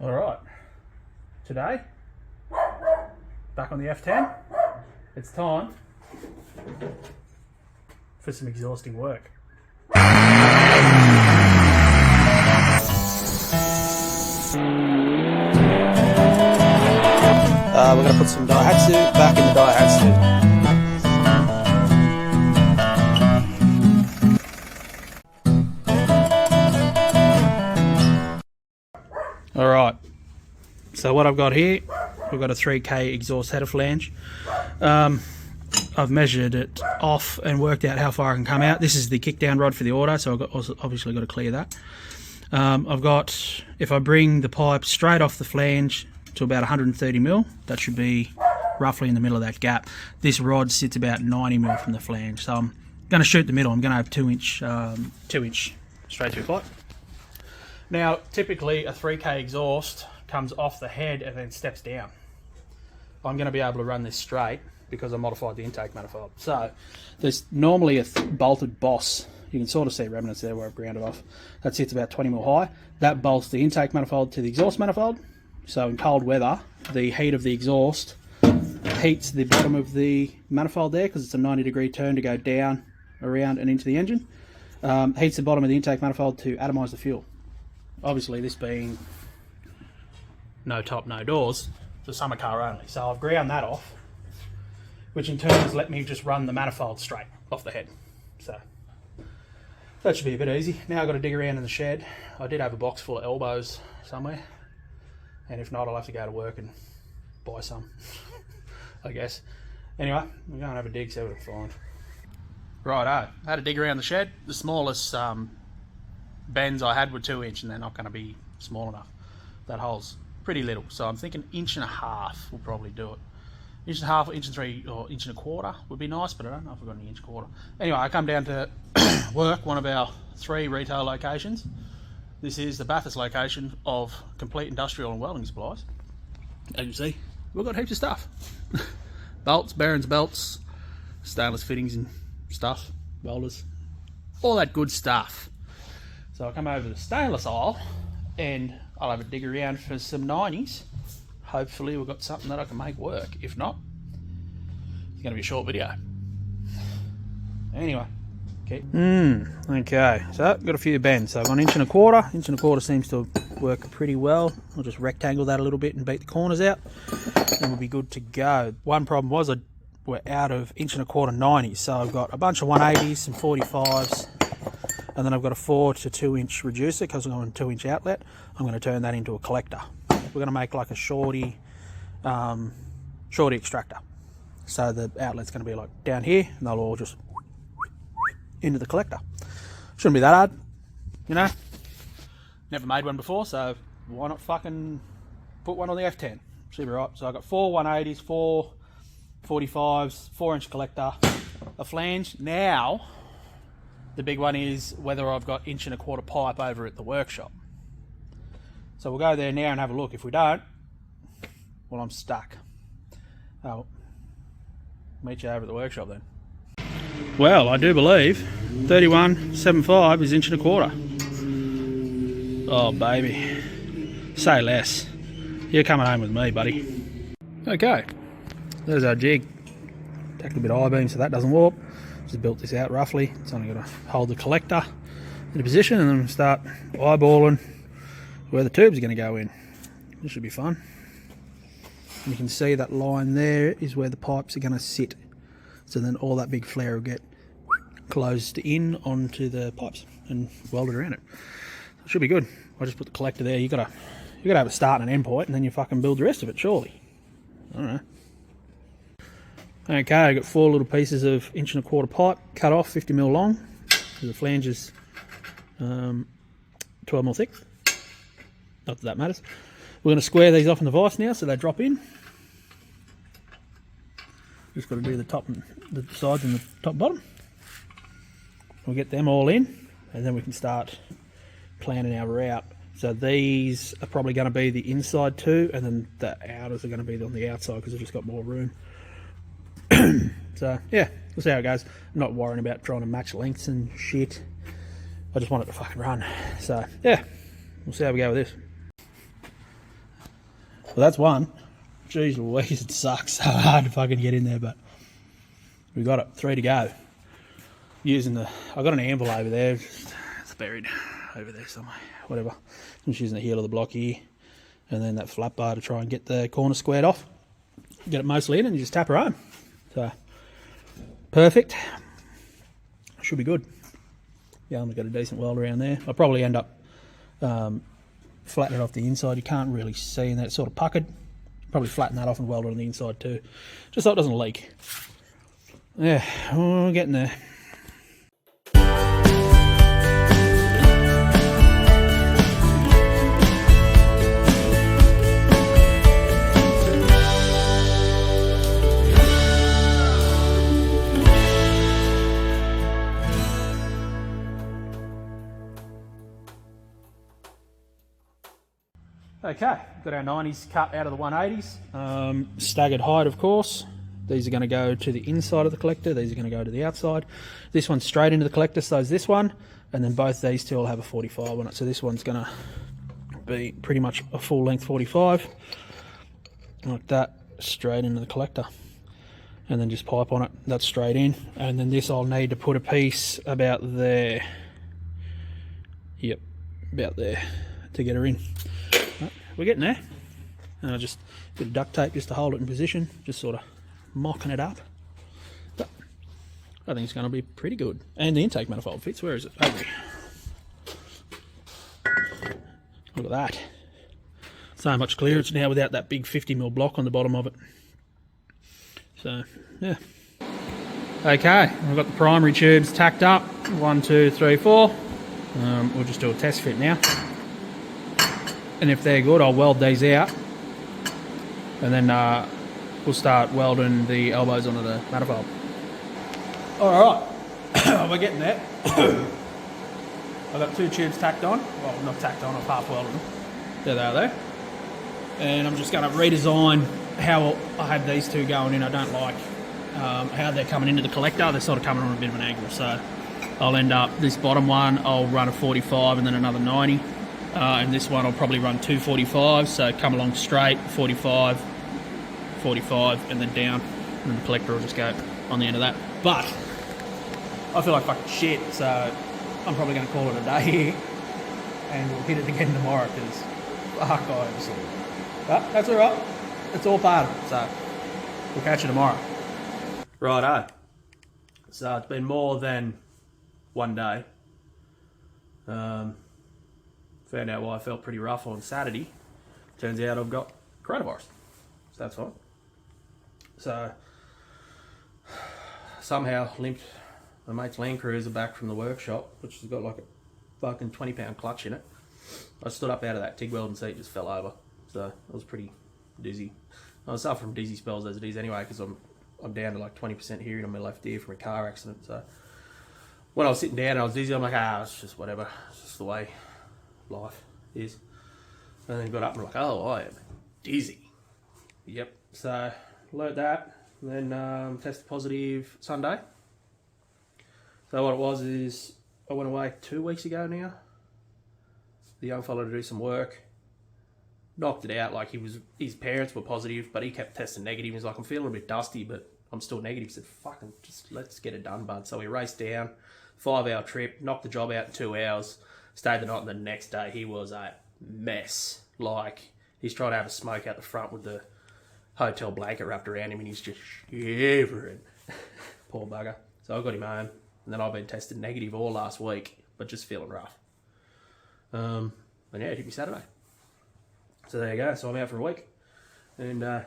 Alright, today, back on the F10, it's time for some exhausting work. We're going to put some Daihatsu back in the Daihatsu. Alright, so what I've got here, we've got a 3K exhaust header flange. I've measured it off and worked out how far I can come out. This is the kickdown rod for the auto, so I've obviously got to clear that. I've got, if I bring the pipe straight off the flange to about 130 mil, that should be roughly in the middle of that gap. This rod sits about 90 mil from the flange, so I'm going to shoot the middle. I'm going to have 2-inch straight through pipe. Now, typically a 3K exhaust comes off the head and then steps down. I'm going to be able to run this straight because I modified the intake manifold. So there's normally a bolted boss. You can sort of see remnants there where I've ground it off. That sits about 20 mil high. That bolts the intake manifold to the exhaust manifold. So in cold weather, the heat of the exhaust heats the bottom of the manifold there because it's a 90-degree turn to go down, around and into the engine. Heats the bottom of the intake manifold to atomise the fuel. Obviously, this being no top, no doors, it's a summer car only. So I've ground that off, which in turn has let me just run the manifold straight off the head. So that should be a bit easy. Now I've got to dig around in the shed. I did have a box full of elbows somewhere, and if not, I'll have to go to work and buy some, I guess. Anyway, we're going to have a dig, see what I can find. Righto, I had to dig around the shed. The smallest bends I had were 2-inch, and they're not going to be small enough. That hole's pretty little, so I'm thinking 1.5 will probably do it. 1.5, 1.3, or 1.25 would be nice, but I don't know if I've got any 1.25. Anyway, I come down to work, one of our 3 retail locations. This is the Bathurst location of Complete Industrial and Welding Supplies. As you see, we've got heaps of stuff. Bolts, bearings, belts, stainless fittings and stuff, welders, all that good stuff. So I'll come over to the stainless aisle and I'll have a dig around for some 90s. Hopefully we've got something that I can make work. If not, it's going to be a short video. Anyway, okay. Okay, so I've got a few bends. So I've got 1.25 inch. 1.25 seems to work pretty well. I'll just rectangle that a little bit and beat the corners out, and we'll be good to go. One problem was we're out of 1.25 90s, so I've got a bunch of 180s, some 45s, and then I've got a 4 to 2-inch reducer because I'm on a 2-inch outlet. I'm going to turn that into a collector. We're going to make like a shorty extractor. So the outlet's going to be like down here, and they'll all just into the collector. Shouldn't be that hard, you know. Never made one before, so why not fucking put one on the F10? Should be right. So I've got 4 180s, 4 45s, 4-inch collector, a flange. Now the big one is whether I've got 1.25 pipe over at the workshop. So we'll go there now and have a look. If we don't, well, I'm stuck. I'll meet you over at the workshop then. Well, I do believe 3175 is 1.25. Oh, baby. Say less. You're coming home with me, buddy. Okay, there's our jig. Tacked a bit of I-beam so that doesn't warp. Just built this out roughly. It's only got to hold the collector in a position and then start eyeballing where the tubes are going to go in. This should be fun. And you can see that line there is where the pipes are going to sit. So then all that big flare will get closed in onto the pipes and welded around it. It should be good. I just put the collector there. You gotta have a start and an end point, and then you fucking build the rest of it, surely. I don't know. Okay, I've got 4 little pieces of 1.25 pipe cut off, 50 mil long. So the flange is 12 mil thick. Not that that matters. We're going to square these off in the vise now so they drop in. Just got to do the top and the sides and the top bottom. We'll get them all in and then we can start planning our route. So these are probably going to be the inside 2, and then the outers are going to be on the outside because they've just got more room. So yeah, we'll see how it goes. I'm not worrying about trying to match lengths and shit. I just want it to fucking run. So yeah, we'll see how we go with this. Well, that's one. Jeez Louise, it sucks so hard to fucking get in there, but we got it. 3 to go. I got an anvil over there. It's buried over there somewhere. Whatever. I'm just using the heel of the block here, and then that flat bar to try and get the corner squared off. Get it mostly in, and you just tap her home. So perfect. Should be good. Yeah, I've got a decent weld around there. I'll probably end up flattening it off the inside. You can't really see, and that's sort of puckered. Probably flatten that off and weld it on the inside too, just so it doesn't leak. Yeah, we're getting there. Okay, got our 90s cut out of the 180s. Staggered height, of course. These are going to go to the inside of the collector. These are going to go to the outside. This one's straight into the collector, so is this one. And then both these two will have a 45 on it. So this one's going to be pretty much a full length 45. Like that, straight into the collector. And then just pipe on it. That's straight in. And then this I'll need to put a piece about there. Yep, about there to get her in. We're getting there. And I just did duct tape just to hold it in position, just sort of mocking it up. But I think it's going to be pretty good. And the intake manifold fits. Where is it? Over here. Look at that. So much clearance now without that big 50mm block on the bottom of it. So, yeah. Okay, I've got the primary tubes tacked up. 1, 2, 3, 4. We'll just do a test fit now. And if they're good, I'll weld these out, and then we'll start welding the elbows onto the manifold. Alright, we're getting there. I've got 2 tubes tacked on. Well, not tacked on, I've half welded them. There they are there. And I'm just going to redesign how I have these two going in. I don't like how they're coming into the collector. They're sort of coming on a bit of an angle. So I'll end up, this bottom one, I'll run a 45 and then another 90. And this one I'll probably run 2 45s, so come along straight, 45, 45, and then down, and then the collector will just go on the end of that. But I feel like fucking shit, so I'm probably going to call it a day here, and we'll hit it again tomorrow, because fuck, I am sore. But that's alright, it's all part of it, so we'll catch you tomorrow. Righto. So it's been more than one day. Found out why I felt pretty rough on Saturday. Turns out I've got coronavirus. So that's fine. So somehow limped my mate's Land Cruiser back from the workshop, which has got like a fucking 20-pound clutch in it. I stood up out of that TIG welding seat, just fell over. So I was pretty dizzy. I was suffering from dizzy spells as it is anyway, because I'm down to like 20% hearing on my left ear from a car accident. So when I was sitting down and I was dizzy, I'm like, it's just whatever. It's just the way life is. And then got up and I'm like, oh, I am dizzy. Yep. So learned that. And then tested positive Sunday. So what it was is I went away 2 weeks ago now. The young fella to do some work. Knocked it out. Like his parents were positive, but he kept testing negative. He's like, I'm feeling a bit dusty, but I'm still negative. He said, fucking just let's get it done, bud. So we raced down, 5-hour trip, knocked the job out in 2 hours. Stayed the night, and the next day he was a mess. Like, he's trying to have a smoke out the front with the hotel blanket wrapped around him, and he's just shivering. Poor bugger. So I got him home, and then I've been tested negative all last week, but just feeling rough. And yeah, it hit me Saturday. So there you go. So I'm out for a week, and I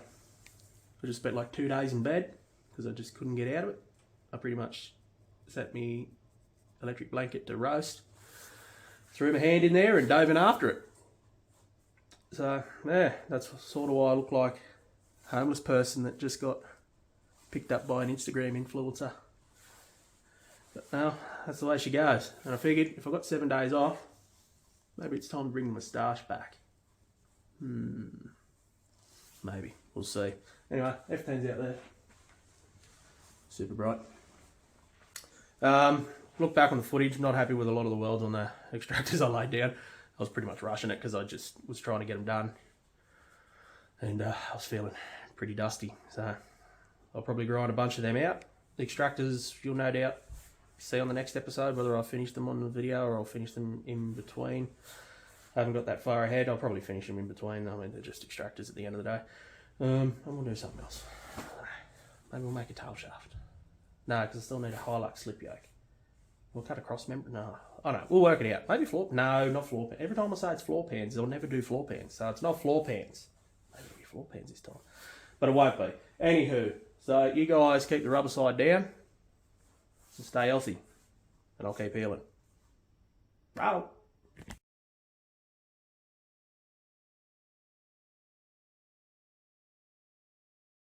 just spent like 2 days in bed because I just couldn't get out of it. I pretty much set me electric blanket to roast. Threw my hand in there and dove in after it. So, yeah, that's sort of why I look like a homeless person that just got picked up by an Instagram influencer. But no, that's the way she goes. And I figured if I've got 7 days off, maybe it's time to bring the moustache back. Maybe. We'll see. Anyway, F10's out there. Super bright. Look back on the footage, not happy with a lot of the welds on the extractors I laid down. I was pretty much rushing it because I just was trying to get them done. and I was feeling pretty dusty. So I'll probably grind a bunch of them out. The extractors, you'll no doubt see on the next episode whether I finish them on the video or I'll finish them in between. I haven't got that far ahead. I'll probably finish them in between. I mean, they're just extractors at the end of the day. And we'll do something else. Maybe we'll make a tail shaft. No, because I still need a Hilux slip yoke. We'll cut a cross member. No, I don't know. We'll work it out. Maybe floor. No, not floor pans. Every time I say it's floor pans, they'll never do floor pans. So it's not floor pans. Maybe it'll be floor pans this time, but it won't be. Anywho, so you guys keep the rubber side down. So stay healthy, and I'll keep healing. Right.